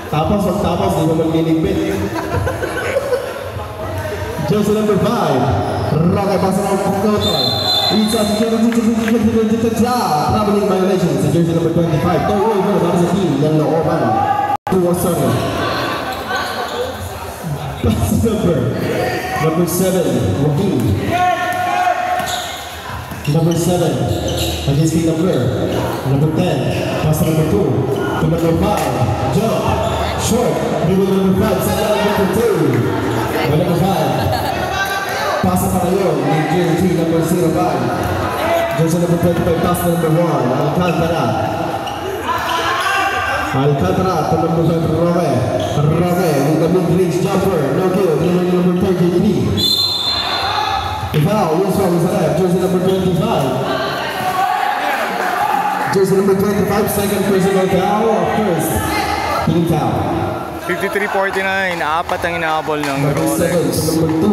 Tapos, di mo magliligpit. Jersey number 5, Roque pasa ng Pagkoton. Isa si traveling violation sa jersey number 25. Turnover para sa team ng Looban. 2-7. Pass number 7, Joaquin. Number 7, against the number 10, pass number 2, to number 5, jump. Short, dribble number 5, second number 2. Number 5. Pasa para yun, ni jersey number 05. Jersey number 25, pass number 1, Alcantara. Alcantara to number 5, Roque. Roque with the mid-range jumper, no good, number 33. Foul, what's wrong with that? Jersey number 25. Jersey number 25, second personal foul, first. Team foul. 53-49, 4 ang inaabol ng Rolex. Number 2.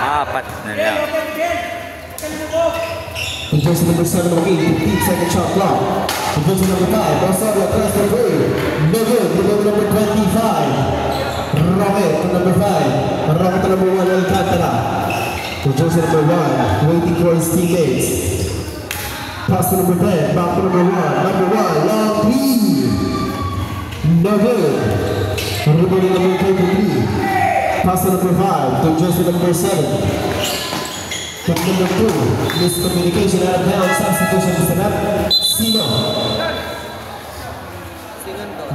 4 na lang. Jersey number 7, okay, 15-second shot clock. Jersey number 5, Rosario, press the play. No good, number 25. Roque to number 5. Roque to number 1, Alcantara. Jersey number 1, waiting for his teammates. Pass to number 10, back to number 1. Number 1, long 3. No good. Rebound number 23. Pass to number 5 to jersey number 7. To number 2. Miscommunication out of bounds. Substitution to snap. Sino.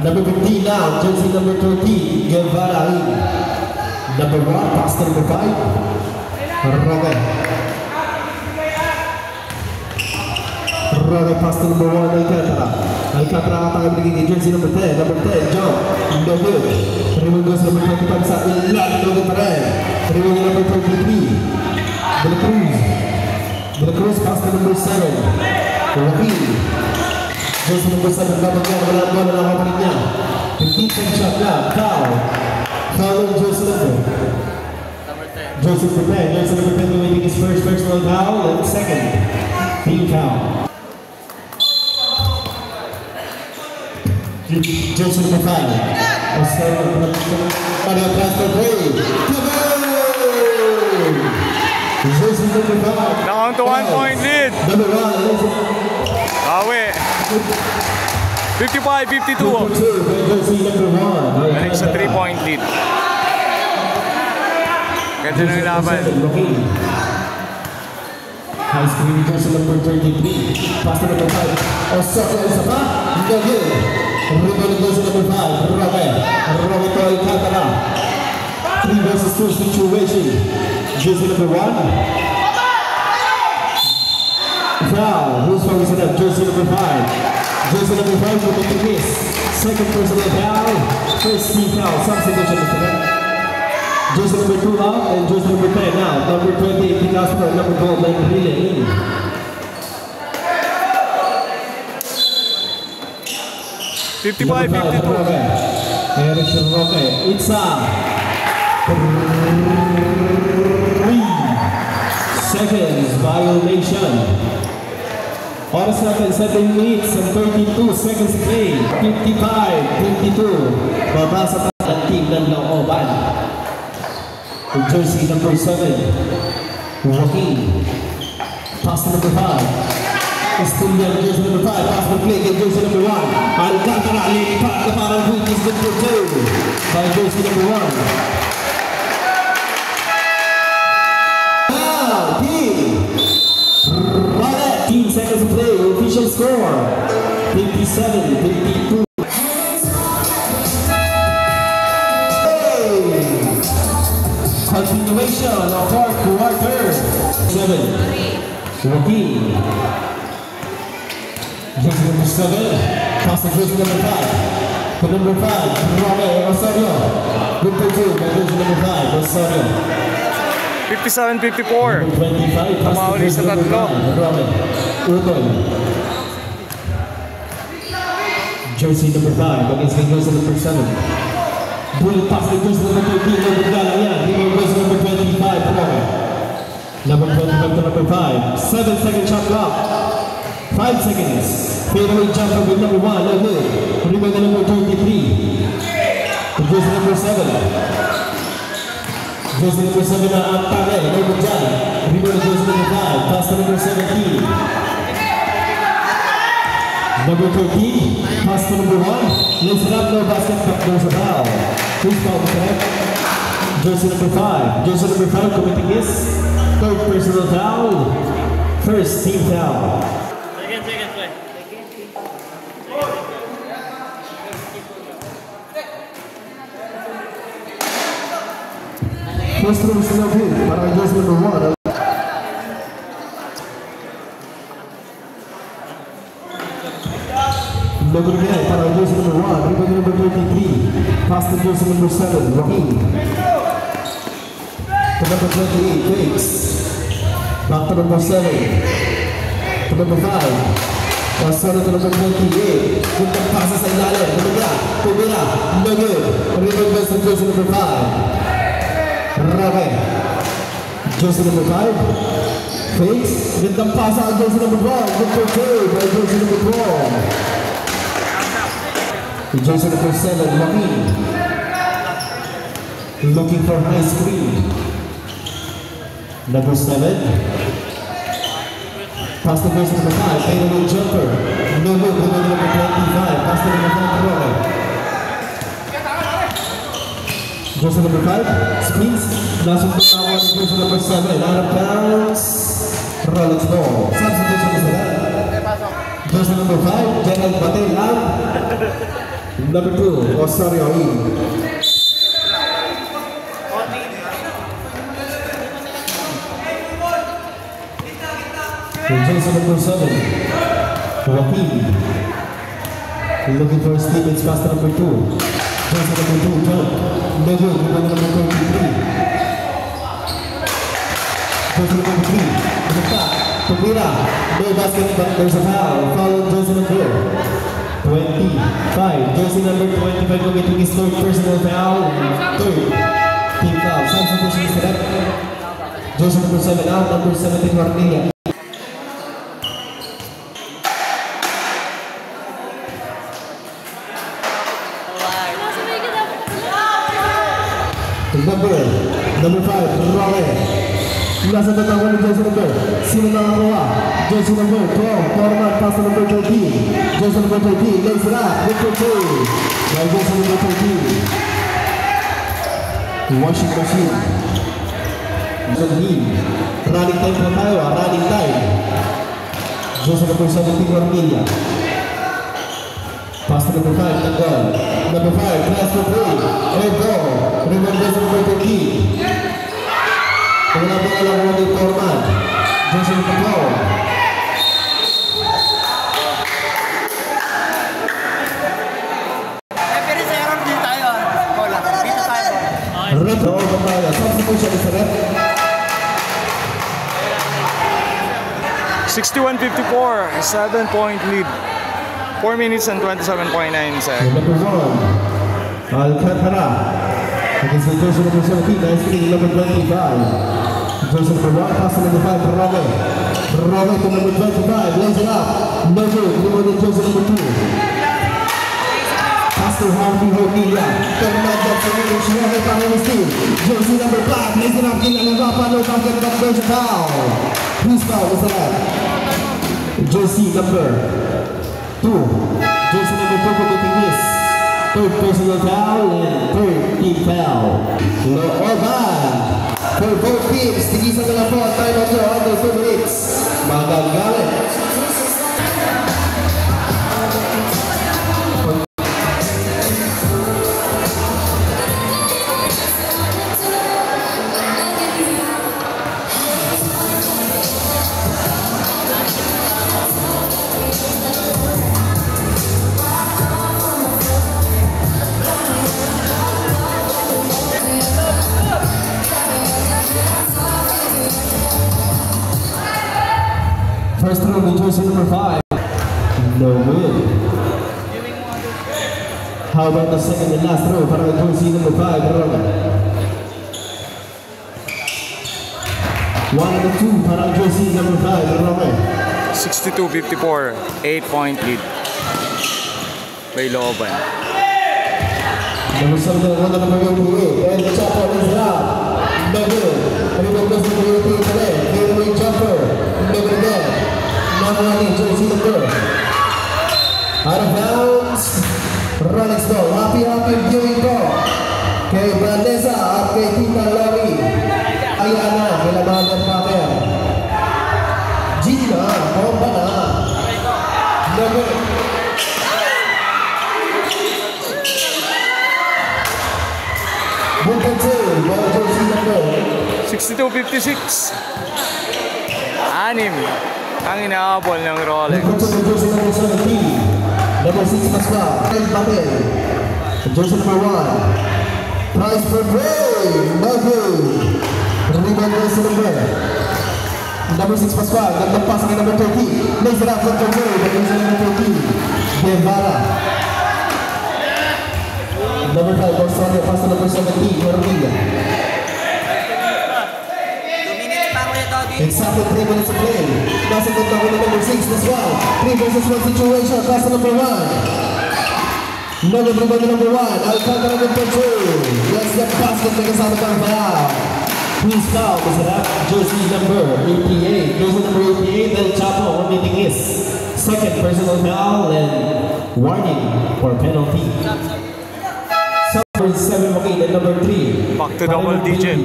Number 15 now. Jersey number 13. Guevara in. Number 1. Pass to number 5. Roque. Roque pass to number 1. Alcantara. Alcantara katakan begini, jersey number 10, jump, no good. Rebound goes number 25 sa ilang, no good pa rin. Rebound number 23, De La Cruz pass to number 7, Joaquin. Jersey number 7, dapat niya, walang bola na kapalit niya. 15-second shot na, foul. Foul on jersey number 10. Jersey number 10 making his first personal foul and second team foul. Jersey number 5. Para atrás for play. Jersey number 5. Down to 1 point lead. Number 1. 55-52. Number 2, by jersey number 1. Balik sa 3-point lead. Ganda ng laban. High screen jersey number 33. Pass to number 5. Osaka isa pa. No good. Rebound jersey number 5. Roque to Alcantara. 3 versus 2 situation. Jersey number 1. Foul. Who's foul is that? Jersey number 5. Jersey number 5 will make a miss. Second personal foul. First team foul. Substitution is correct. Jersey number 2 out and jersey number 10 out. Number 28 because for number 12 like relay in. $55-52. Eric Roque. It's a 3 seconds violation. Oras natin 7 minutes and 32 seconds to play. 55-52. Babasa pa ang team ng Laoban. Jersey number 7. Joaquin. Pass to number 5. Estudian jersey number 5. Pass to play again jersey number 1. Alcantara lipat na parang British number 2. By jersey number 1. Now, team. 15 seconds to play. Official score. 57-52. Continuation of fourth quarter. 7. Joaquin. Jersey number 7. Pass to jersey number 5. To number 5. Roque Osorio. Good for 2 by jersey number 5. Osorio. 57-54. 25. Pass to Tumawali jersey sa number tatlo. 5. Roque. Utoy. Jersey number 5 against the jersey number 7. Bullet pass to jersey number 13, number galang yan. Jersey number 25, Roque. Number 25 to number 5. 7-second shot clock. 5 seconds. Fadeaway jumper with number 1, no good. Rebound to number 33. To jersey number 7. Jersey number 7 na Antare, no good dyan. Rebound to jersey number 5. Pass to number 17. Number 13, pass to number 1. Let's it up, no basket, but there's a foul. Who's foul, correct? Jersey number 5. Jersey number 5 committing this. Third personal foul. First team foul. Second play. First room is no good. Para jersey number 1. Number 9 para jersey number 1. Rebound number 23. Pass to jersey number 7. Joaquin. To number 28. Fakes. Back to number 7. To number 5. Pasado to number 28. Puntang pasa sa ilalim. Tumira. No good. Rebound goes to jersey number 5. Roque. Jersey number 5. Fakes. Puntang pasa ang jersey number 1. Good for 2 by jersey number 12. Jersey number 7, Joaquin. Looking for high screen. Number 7. Pass to jersey number 5, fadeaway jumper. No good, number 25. Pass to number 5, Roque. Jersey number 5, spins. Lasong tumawa ni jersey number 7. Out of bounds. Rolex ball. Substitution is that. Jersey number 5, Gerald Batel out. Number 2, Osorio in. Jersey number 7, Joaquin. Looking for his teammates, pass to number 2. Jersey number 2, jump. No good, number 23. Jersey number 3, in the top. Tumira, no basket, but there's a foul. Foul on jersey number 25. Jersey number 25 committing his third personal foul. Third team foul. Substitution is correct. Jersey number 7 out. Number 17 Martinez. Number 5 Roque. Nasa tatawag ni jersey number. Sino nakakuha? Jersey number 12. Forman, pass to number 13. Jersey number 13. Lays it up. Victor 2. By jersey number 13. Washing machine. Running time po tayo. Running time. Jersey number 17. Marmilla. Pass to number 5. Tanggal. Number 5. Pass for 3. Air ball. Rebound jersey number 13. Wala ba alam mo ni Forman? Jersey number 12. Pero sa error din tayo. Bola. Dito tayo. Rep na all tayo. Substitution is a rep. 61-54, 7-point lead. 4 minutes and 27.9 seconds. Number 1. Alcantara. Against the jersey number 17. Nice hitting number 25. Jersey number 1. Pass to number 5. Roque. Roque to number 25. Lays it up. No good. Number jersey number 2. Pass to Harvey Horquilla. Forman Jackson. Roque Panginoon Steve. Jersey number 5. Lays it up. Ginagawa pa. No counter. But there's a foul. Whose foul was that? Jersey number 2. Jersey number 2 committing this. Third personal foul and third team foul. Looban. For both teams, tigisan na lang po ang time out nyo under 2 minutes. Magagalit. First throw with jersey number 5. No good. How about the second and last throw para jersey number 5, Roque? 1 and 2 para jersey number 5, Roque. 62-54, 8-point lead. By Looban. Number 7 and 1 na number 88. And the chopper is down. No good. Rebound goes to number 88 today. Fadeaway jumper. No good again. Running jersey number. Out of bounds. Running ball. Happy viewing ball. Kay Brandesa at kay Tita Larry. Ayana, kailangan ng paper. Gina, bomba na. Number. Buntan 2, jersey number. 62-56. 6 ang inaabol ng Rolex. Jersey number 17. Number 6 Pascual. Kyle Batel. Jersey number 1. Price for Bray. No good. Rebound jersey number. Number 6 Pascual. Gandang pass ng number 30. Lays it up for Bray. Jersey number 30. Guevara. Number 5 Australia. Pass to number 17. Horquilla. 2 minutes pa ulit, Doggy. Exactly 3 minutes to play. Nasa ganda ko na number 6 Pascual. 3 versus 1 situation. Pass to number 1. Number 3 by number 1. Alcantara number 2. Let's get basket na kasama kang foul. Please foul. Masarap. Jersey number 88. Jersey number 88. El Chapo committing his second personal foul and warning for penalty. Number 7 okay, and number 3. Back to double digit.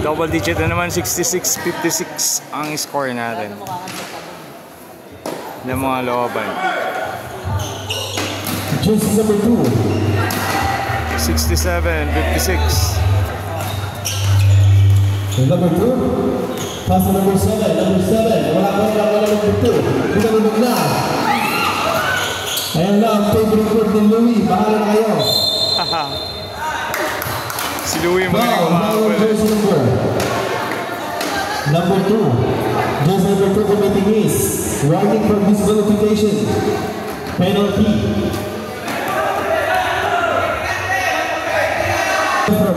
Double digit na naman, 66-56 ang score natin. Ng mga Looban. Jersey number 2. 67-56. Number 2. Pass to number 7. Number 7. Wala number 2. Pinalunod na. Ayan na ang favorite word ni Louie. Bahala na kayo. Si Louie mo na Foul, jersey number. Number 2. Jersey number 2 committing his. Warning for disqualification. Penalty.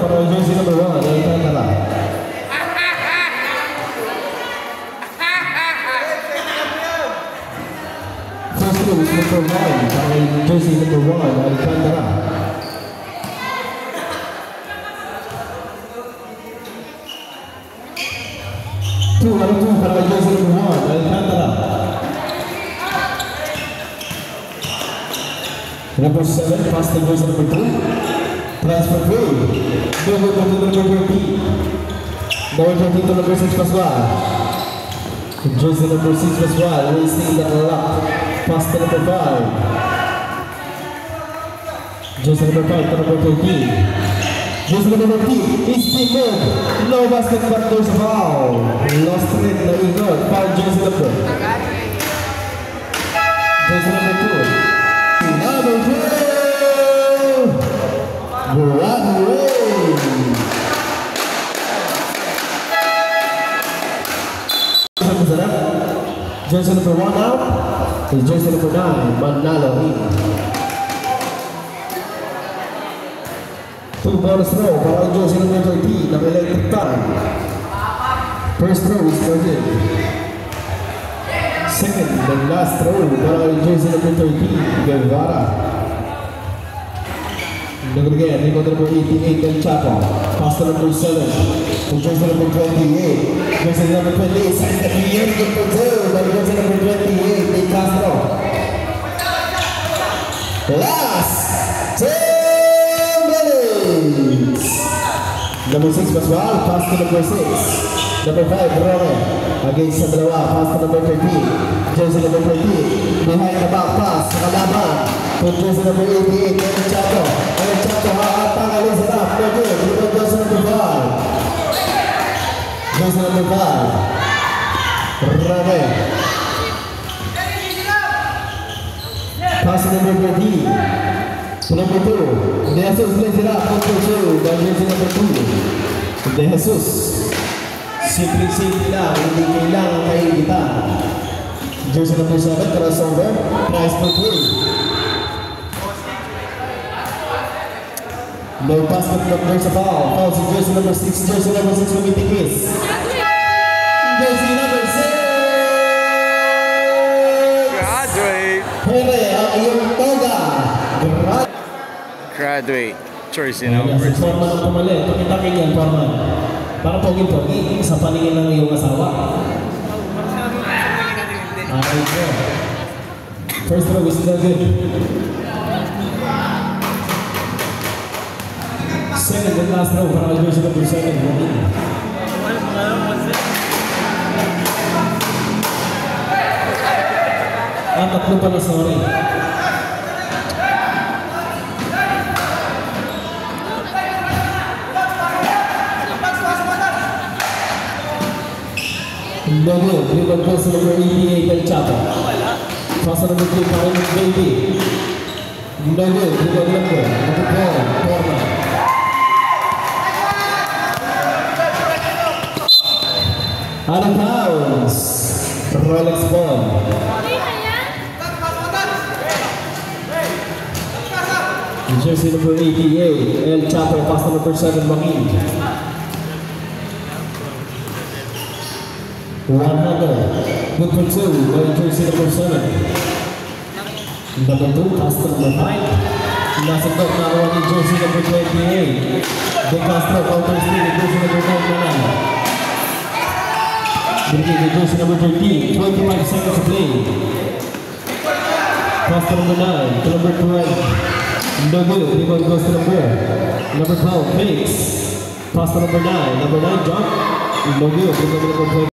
Para jersey number 1. Alcantara. First throw is number 1. Para jersey number 1. Alcantara. 2 para kay jersey number 1, Alcantara. Number 7, pass to jersey number 2. Transfer 3. Number 2 to number 13. Number 13 to number 6 Pascual. Jersey number 6 Pascual, racing the lock. Pass to number 5. Jersey number 5 to number 13. Jersey number 13 is the move. No basket, but there's a foul. Lost it, the ignore. Foul jersey number. Jersey number 2. Number 2. Broadway. Jersey number 1 out is jersey number 9, Manalo in. 2 bonus throw para jersey number 13, ng electric time. First throw is for him. Second and last throw para jersey number 13, Guevara. Look again, they go to number 88, El Chapo. Pass to number 7. To jersey number 28. Jersey number 28, signs the clear number 2. But jersey number 28, De Castro. Last 2 minutes. Number 6, Pascual. Pass to number 6. Number 5, Roque. Against sa dalawa. Pass to number 13. Jersey number 13. Behind the back pass. Nakalaban. To jersey number 88, El Chapo. El Chapo, haatang alin sa top. No good. Dito jersey number 5. Jersey number 5. Roque. Pass to number 13. To number 2. De Jesus plays it up. Number 2. By jersey number 2. De Jesus. Simple lang. Hindi kailangan kainitan. Jersey number 7. Crossover. Price for 3. No basket, but there's a foul. Foul to jersey number 6. Jersey number 6 will be the kiss. Jersey number 6. Graduate. Pere ang iyong toga. Graduate. Jersey number 6. Forma ng pumali. Pakita kayo yan, forma. Para pogi-pogi sa paningin ng iyong asawa. Okay po. First throw is still good. Second and last throw para jersey number 7. Tatlo pala, sorry. No good. Rebound goes to number 88, El Chapo. Pass to number 3, Paolo Baby. No good. Rebound number 4, Corner. Out of bounds. Rolex ball. Jersey number 88, El Chapo. Pass to number 7, Joaquin. 100. Good for 2 by jersey number 7. Number 2, pass to number 5. Nasa top na ako ni jersey number 28. De Castro, counter steal, jersey number 9. Binigay jersey number 13, 25 seconds to play. Pass to number 9, to number 12. No good, rebound goes to number 12, Phoenix. Pass to number 9, jump. No good, rebound number 12.